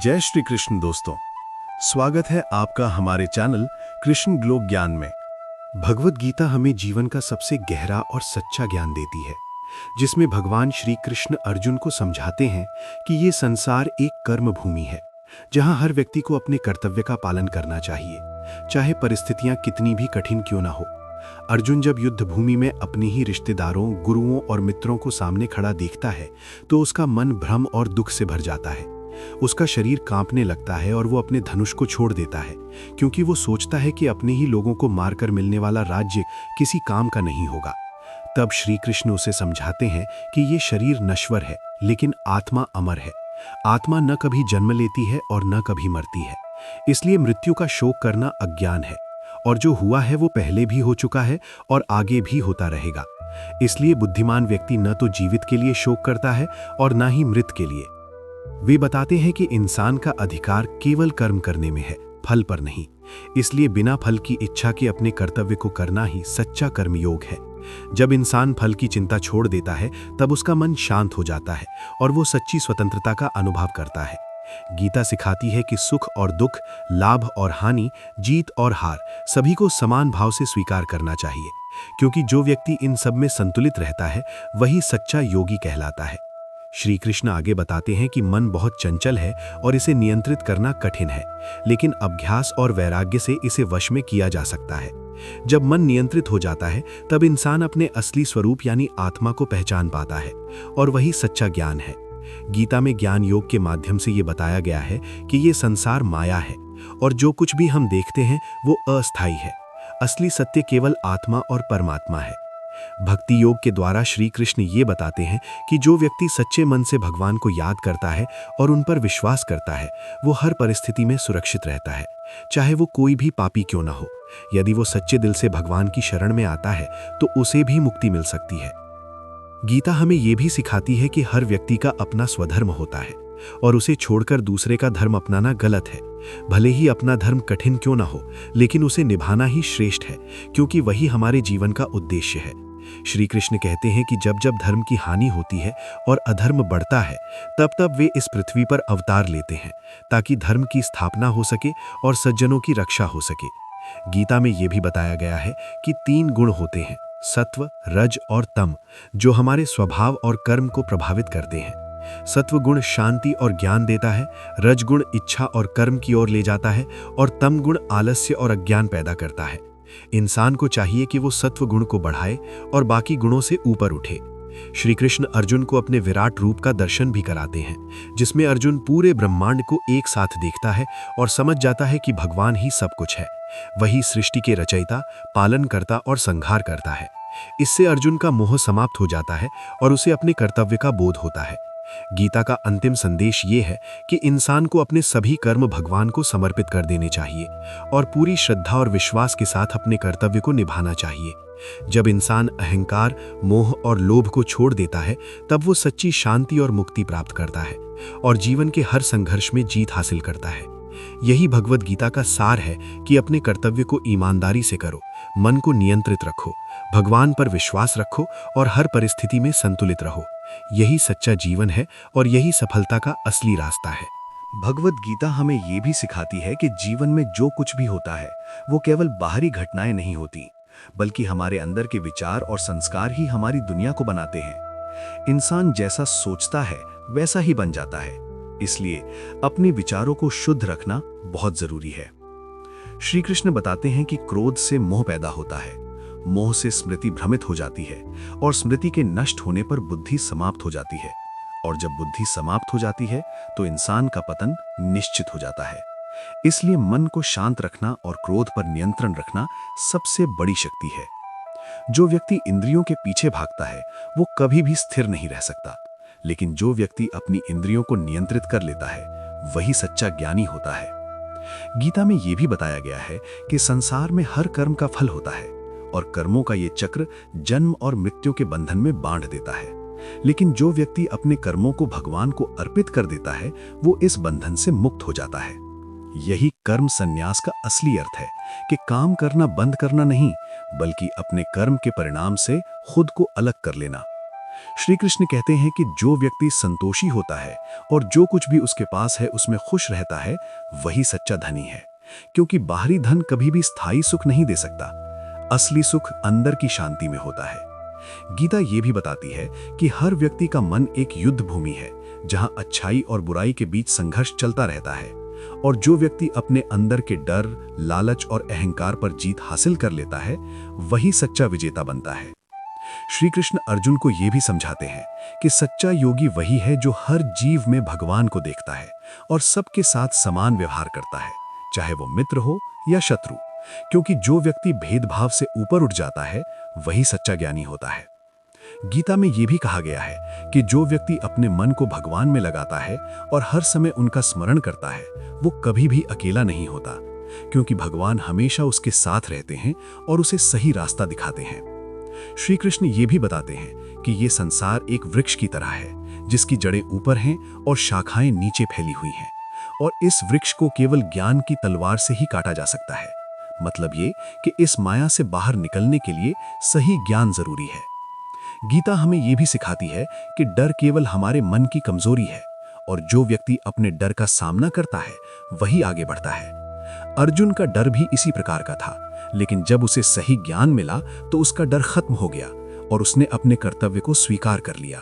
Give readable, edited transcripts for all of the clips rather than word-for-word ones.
जय श्री कृष्ण दोस्तों, स्वागत है आपका हमारे चैनल कृष्ण ग्लो ज्ञान में। भगवत गीता हमें जीवन का सबसे गहरा और सच्चा ज्ञान देती है, जिसमें भगवान श्री कृष्ण अर्जुन को समझाते हैं कि ये संसार एक कर्म भूमि है, जहां हर व्यक्ति को अपने कर्तव्य का पालन करना चाहिए, चाहे परिस्थितियां कितनी भी कठिन क्यों ना हो। अर्जुन जब युद्ध भूमि में अपने ही रिश्तेदारों, गुरुओं और मित्रों को सामने खड़ा देखता है तो उसका मन भ्रम और दुख से भर जाता है। उसका शरीर कांपने लगता है और वो अपने धनुष को छोड़ देता है, क्योंकि वो सोचता है कि अपने ही लोगों को मारकर मिलने वाला राज्य किसी काम का नहीं होगा। तब श्री कृष्ण उसे समझाते हैं कि ये शरीर नश्वर है, लेकिन आत्मा अमर है। आत्मा न कभी जन्म लेती है और न कभी मरती है, इसलिए मृत्यु का शोक करना अज्ञान है, और जो हुआ है वो पहले भी हो चुका है और आगे भी होता रहेगा। इसलिए बुद्धिमान व्यक्ति न तो जीवित के लिए शोक करता है और न ही मृत के लिए। वे बताते हैं कि इंसान का अधिकार केवल कर्म करने में है, फल पर नहीं। इसलिए बिना फल की इच्छा के अपने कर्तव्य को करना ही सच्चा कर्मयोग है। जब इंसान फल की चिंता छोड़ देता है तब उसका मन शांत हो जाता है और वो सच्ची स्वतंत्रता का अनुभव करता है। गीता सिखाती है कि सुख और दुख, लाभ और हानि, जीत और हार सभी को समान भाव से स्वीकार करना चाहिए, क्योंकि जो व्यक्ति इन सब में संतुलित रहता है वही सच्चा योगी कहलाता है। श्री कृष्ण आगे बताते हैं कि मन बहुत चंचल है और इसे नियंत्रित करना कठिन है, लेकिन अभ्यास और वैराग्य से इसे वश में किया जा सकता है। जब मन नियंत्रित हो जाता है तब इंसान अपने असली स्वरूप यानी आत्मा को पहचान पाता है, और वही सच्चा ज्ञान है। गीता में ज्ञान योग के माध्यम से ये बताया गया है कि ये संसार माया है और जो कुछ भी हम देखते हैं वो अस्थायी है। असली सत्य केवल आत्मा और परमात्मा है। भक्ति योग के द्वारा श्री कृष्ण ये बताते हैं कि जो व्यक्ति सच्चे मन से भगवान को याद करता है और उन पर विश्वास करता है, वो हर परिस्थिति में सुरक्षित रहता है, चाहे वो कोई भी पापी क्यों ना हो। यदि वो सच्चे दिल से भगवान की शरण में आता है तो उसे भी मुक्ति मिल सकती है। गीता हमें ये भी सिखाती है कि हर व्यक्ति का अपना स्वधर्म होता है और उसे छोड़कर दूसरे का धर्म अपनाना गलत है। भले ही अपना धर्म कठिन क्यों ना हो, लेकिन उसे निभाना ही श्रेष्ठ है, क्योंकि वही हमारे जीवन का उद्देश्य है। श्री कृष्ण कहते हैं कि जब जब धर्म की हानि होती है और अधर्म बढ़ता है, तब तब वे इस पृथ्वी पर अवतार लेते हैं, ताकि धर्म की स्थापना हो सके और सज्जनों की रक्षा हो सके। गीता में यह भी बताया गया है कि 3 गुण होते हैं, सत्व, रज और तम, जो हमारे स्वभाव और कर्म को प्रभावित करते हैं। सत्व गुण शांति और ज्ञान देता है, रज गुण इच्छा और कर्म की ओर ले जाता है, और तम गुण आलस्य और अज्ञान पैदा करता है। इंसान को चाहिए कि वो सत्व गुण को बढ़ाए और बाकी गुणों से ऊपर उठे। श्री कृष्ण अर्जुन को अपने विराट रूप का दर्शन भी कराते हैं, जिसमें अर्जुन पूरे ब्रह्मांड को एक साथ देखता है और समझ जाता है कि भगवान ही सब कुछ है। वही सृष्टि के रचयिता, पालनकर्ता और संहार करता है। इससे अर्जुन का मोह समाप्त हो जाता है और उसे अपने कर्तव्य का बोध होता है। गीता का अंतिम संदेश ये है कि इंसान को अपने सभी कर्म भगवान को समर्पित कर देने चाहिए और पूरी श्रद्धा और विश्वास के साथ अपने कर्तव्य को निभाना चाहिए। जब इंसान अहंकार, मोह और लोभ को छोड़ देता है, तब वो सच्ची शांति और मुक्ति प्राप्त करता है और जीवन के हर संघर्ष में जीत हासिल करता है। यही भगवत गीता का सार है कि अपने कर्तव्य को ईमानदारी से करो, मन को नियंत्रित रखो, भगवान पर विश्वास रखो और हर परिस्थिति में संतुलित रहो। यही सच्चा जीवन है और यही सफलता का असली रास्ता है। भगवत गीता हमें ये भी सिखाती है कि जीवन में जो कुछ भी होता है वो केवल बाहरी घटनाएं नहीं होती, बल्कि हमारे अंदर के विचार और संस्कार ही हमारी दुनिया को बनाते हैं। इंसान जैसा सोचता है वैसा ही बन जाता है, इसलिए अपने विचारों को शुद्ध रखना बहुत जरूरी है। श्री कृष्ण बताते हैं कि क्रोध से मोह पैदा होता है, मोह से स्मृति भ्रमित हो जाती है और स्मृति के नष्ट होने पर बुद्धि समाप्त हो जाती है, और जब बुद्धि समाप्त हो जाती है तो इंसान का पतन निश्चित हो जाता है। इसलिए मन को शांत रखना और क्रोध पर नियंत्रण रखना सबसे बड़ी शक्ति है। जो व्यक्ति इंद्रियों के पीछे भागता है वो कभी भी स्थिर नहीं रह सकता, लेकिन जो व्यक्ति अपनी इंद्रियों को नियंत्रित कर लेता है वही सच्चा ज्ञानी होता है। गीता में यह भी बताया गया है कि संसार में हर कर्म का फल होता है और कर्मों का ये चक्र जन्म और मृत्यु के बंधन में बांध देता है, लेकिन जो व्यक्ति अपने कर्मों को भगवान को अर्पित कर देता है वो इस बंधन से मुक्त हो जाता है। यही कर्म संन्यास का असली अर्थ है कि काम करना बंद करना नहीं, बल्कि अपने कर्म के परिणाम से खुद को अलग कर लेना। श्री कृष्ण कहते हैं कि जो व्यक्ति संतोषी होता है और जो कुछ भी उसके पास है उसमें खुश रहता है, वही सच्चा धनी है। क्योंकि बाहरी धन कभी भी स्थायी सुख नहीं दे सकता। असली सुख अंदर की शांति में होता है। गीता ये भी बताती है कि हर व्यक्ति का मन एक युद्ध भूमि है, जहां अच्छाई और बुराई के बीच संघर्ष चलता रहता है। और जो व्यक्ति अपने अंदर के डर, लालच और अहंकार पर जीत हासिल कर लेता है, वही सच्चा विजेता बनता है। श्री कृष्ण अर्जुन को यह भी समझाते हैं कि सच्चा योगी वही है जो हर जीव में भगवान को देखता है और सबके साथ समान व्यवहार करता है, चाहे वो मित्र हो या शत्रु। क्योंकि जो व्यक्ति भेदभाव से ऊपर उठ जाता है, वही सच्चा ज्ञानी होता है। गीता में यह भी कहा गया है कि जो व्यक्ति अपने मन को भगवान में लगाता है और हर समय उनका स्मरण करता है, वो कभी भी अकेला नहीं होता, क्योंकि भगवान हमेशा उसके साथ रहते हैं और उसे सही रास्ता दिखाते हैं। श्री कृष्ण ये भी बताते हैं कि ये संसार एक वृक्ष की तरह है, जिसकी जड़ें ऊपर हैं और शाखाएं नीचे फैली हुई हैं, और इस वृक्ष को केवल ज्ञान की तलवार से ही काटा जा सकता है। मतलब ये कि इस माया से बाहर निकलने के लिए सही ज्ञान जरूरी है। गीता हमें यह भी सिखाती है कि डर केवल हमारे मन की कमजोरी है, और जो व्यक्ति अपने डर का सामना करता है, वही आगे बढ़ता है। अर्जुन का डर भी इसी प्रकार का था, लेकिन जब उसे सही ज्ञान मिला तो उसका डर खत्म हो गया और उसने अपने कर्तव्य को स्वीकार कर लिया।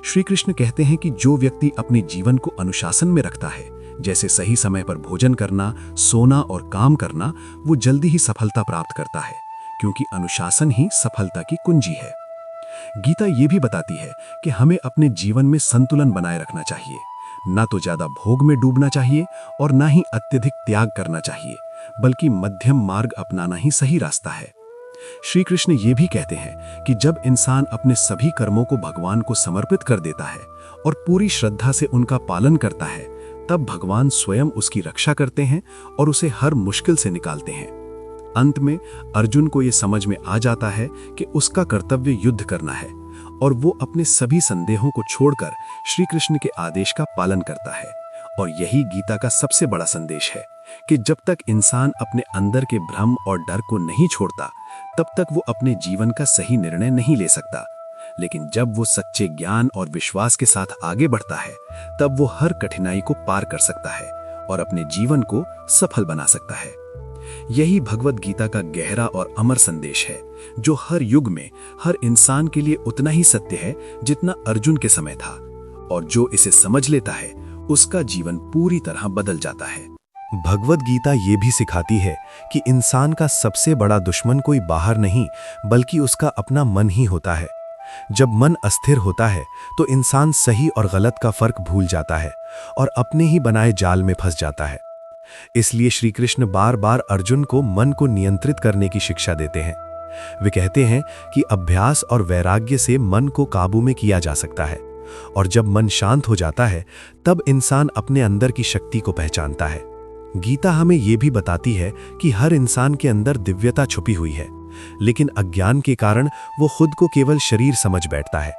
श्री कृष्ण कहते हैं कि जो व्यक्ति अपने जीवन को अनुशासन में रखता है, जैसे सही समय पर भोजन करना, सोना और काम करना, वो जल्दी ही सफलता प्राप्त करता है, क्योंकि अनुशासन ही सफलता की कुंजी है। गीता ये भी बताती है कि हमें अपने जीवन में संतुलन बनाए रखना चाहिए। ना तो ज्यादा भोग में डूबना चाहिए और ना ही अत्यधिक त्याग करना चाहिए, बल्कि मध्यम मार्ग अपनाना ही सही रास्ता है। श्री कृष्ण ये भी कहते हैं कि जब इंसान अपने सभी कर्मों को भगवान को समर्पित कर देता है और पूरी श्रद्धा से उनका पालन करता है, तब भगवान स्वयं उसकी रक्षा करते हैं और उसे हर मुश्किल से निकालते हैं। अंत में अर्जुन को यह समझ में आ जाता है कि उसका कर्तव्य युद्ध करना है, और वो अपने सभी संदेहों को छोड़कर श्री कृष्ण के आदेश का पालन करता है। और यही गीता का सबसे बड़ा संदेश है कि जब तक इंसान अपने अंदर के भ्रम और डर को नहीं छोड़ता, तब तक वो अपने जीवन का सही निर्णय नहीं ले सकता। लेकिन जब वो सच्चे ज्ञान और विश्वास के साथ आगे बढ़ता है, तब वो हर कठिनाई को पार कर सकता है और अपने जीवन को सफल बना सकता है। यही भगवत गीता का गहरा और अमर संदेश है, जो हर युग में हर इंसान के लिए उतना ही सत्य है जितना अर्जुन के समय था। और जो इसे समझ लेता है, उसका जीवन पूरी तरह बदल जाता है। भगवत गीता ये भी सिखाती है कि इंसान का सबसे बड़ा दुश्मन कोई बाहर नहीं, बल्कि उसका अपना मन ही होता है। जब मन अस्थिर होता है तो इंसान सही और गलत का फर्क भूल जाता है और अपने ही बनाए जाल में फंस जाता है। इसलिए श्री कृष्ण बार बार अर्जुन को मन को नियंत्रित करने की शिक्षा देते हैं। वे कहते हैं कि अभ्यास और वैराग्य से मन को काबू में किया जा सकता है, और जब मन शांत हो जाता है, तब इंसान अपने अंदर की शक्ति को पहचानता है। गीता हमें यह भी बताती है कि हर इंसान के अंदर दिव्यता छुपी हुई है, लेकिन अज्ञान के कारण वो खुद को केवल शरीर समझ बैठता है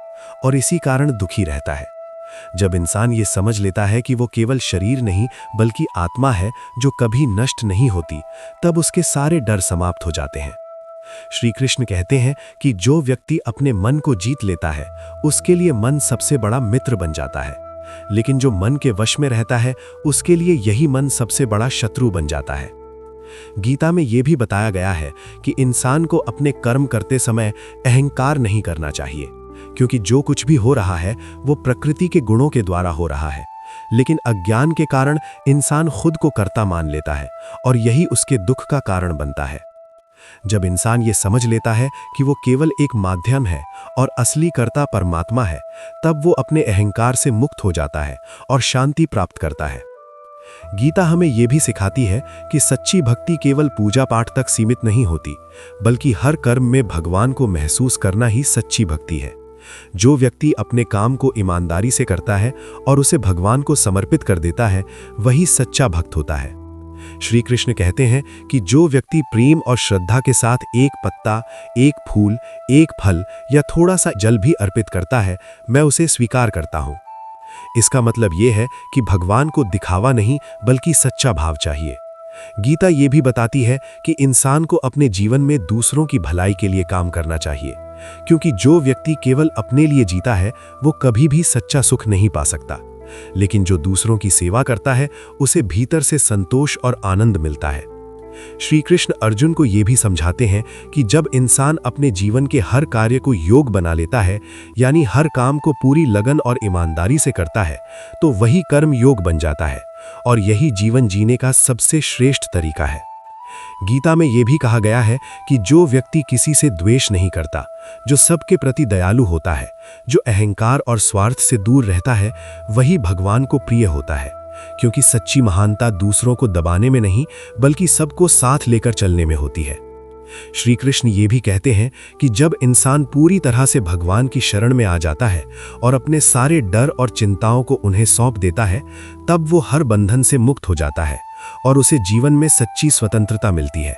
और इसी कारण दुखी रहता है। जब इंसान ये समझ लेता है कि वो केवल शरीर नहीं बल्कि आत्मा है जो कभी नष्ट नहीं होती, तब उसके सारे डर समाप्त हो जाते हैं। श्री कृष्ण कहते हैं कि जो व्यक्ति अपने मन को जीत लेता है, उसके लिए मन सबसे बड़ा मित्र बन जाता है, लेकिन जो मन के वश में रहता है, उसके लिए यही मन सबसे बड़ा शत्रु बन जाता है। गीता में यह भी बताया गया है कि इंसान को अपने कर्म करते समय अहंकार नहीं करना चाहिए, क्योंकि जो कुछ भी हो रहा है वो प्रकृति के गुणों के द्वारा हो रहा है। लेकिन अज्ञान के कारण इंसान खुद को कर्ता मान लेता है और यही उसके दुख का कारण बनता है। जब इंसान ये समझ लेता है कि वो केवल एक माध्यम है और असली कर्ता परमात्मा है, तब वो अपने अहंकार से मुक्त हो जाता है और शांति प्राप्त करता है। गीता हमें यह भी सिखाती है कि सच्ची भक्ति केवल पूजा पाठ तक सीमित नहीं होती, बल्कि हर कर्म में भगवान को महसूस करना ही सच्ची भक्ति है। जो व्यक्ति अपने काम को ईमानदारी से करता है और उसे भगवान को समर्पित कर देता है, वही सच्चा भक्त होता है। श्री कृष्ण कहते हैं कि जो व्यक्ति प्रेम और श्रद्धा के साथ एक पत्ता, एक फूल, एक फल या थोड़ा सा जल भी अर्पित करता है, मैं उसे स्वीकार करता हूं। इसका मतलब यह है कि भगवान को दिखावा नहीं बल्कि सच्चा भाव चाहिए। गीता ये भी बताती है कि इंसान को अपने जीवन में दूसरों की भलाई के लिए काम करना चाहिए, क्योंकि जो व्यक्ति केवल अपने लिए जीता है वो कभी भी सच्चा सुख नहीं पा सकता, लेकिन जो दूसरों की सेवा करता है उसे भीतर से संतोष और आनंद मिलता है। श्री कृष्ण अर्जुन को ये भी समझाते हैं कि जब इंसान अपने जीवन के हर कार्य को योग बना लेता है, यानी हर काम को पूरी लगन और ईमानदारी से करता है, तो वही कर्म योग बन जाता है और यही जीवन जीने का सबसे श्रेष्ठ तरीका है। गीता में यह भी कहा गया है कि जो व्यक्ति किसी से द्वेष नहीं करता, जो सबके प्रति दयालु होता है, जो अहंकार और स्वार्थ से दूर रहता है, वही भगवान को प्रिय होता है, क्योंकि सच्ची महानता दूसरों को दबाने में नहीं बल्कि सबको साथ लेकर चलने में होती है। श्री कृष्ण ये भी कहते हैं कि जब इंसान पूरी तरह से भगवान की शरण में आ जाता है और अपने सारे डर और चिंताओं को उन्हें सौंप देता है, तब वो हर बंधन से मुक्त हो जाता है और उसे जीवन में सच्ची स्वतंत्रता मिलती है।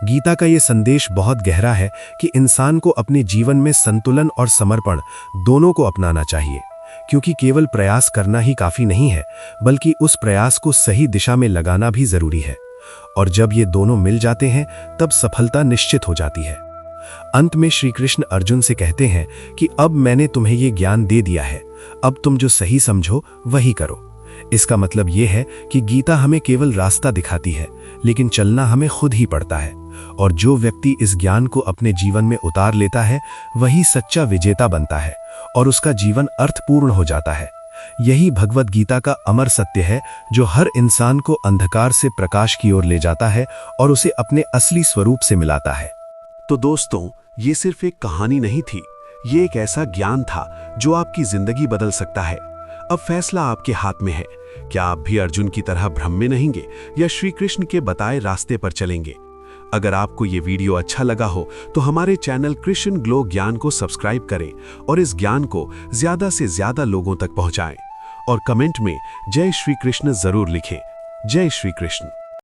गीता का ये संदेश बहुत गहरा है कि इंसान को अपने जीवन में संतुलन और समर्पण दोनों को अपनाना चाहिए, क्योंकि केवल प्रयास करना ही काफी नहीं है, बल्कि उस प्रयास को सही दिशा में लगाना भी जरूरी है। और जब ये दोनों मिल जाते हैं तब सफलता निश्चित हो जाती है। अंत में श्री कृष्ण अर्जुन से कहते हैं कि अब मैंने तुम्हें ये ज्ञान दे दिया है, अब तुम जो सही समझो वही करो। इसका मतलब यह है कि गीता हमें केवल रास्ता दिखाती है, लेकिन चलना हमें खुद ही पड़ता है। और जो व्यक्ति इस ज्ञान को अपने जीवन में उतार लेता है वही सच्चा विजेता बनता है और उसका जीवन अर्थपूर्ण हो जाता है। यही भगवद गीता का अमर सत्य है जो हर इंसान को अंधकार से प्रकाश की ओर ले जाता है और उसे अपने असली स्वरूप से मिलाता है। तो दोस्तों, ये सिर्फ एक कहानी नहीं थी, ये एक ऐसा ज्ञान था जो आपकी जिंदगी बदल सकता है। अब फैसला आपके हाथ में है। क्या आप भी अर्जुन की तरह भ्रम में रहेंगे या श्री कृष्ण के बताए रास्ते पर चलेंगे? अगर आपको ये वीडियो अच्छा लगा हो तो हमारे चैनल कृष्ण ग्लो ज्ञान को सब्सक्राइब करें और इस ज्ञान को ज्यादा से ज्यादा लोगों तक पहुंचाएं। और कमेंट में जय श्री कृष्ण जरूर लिखें। जय श्री कृष्ण।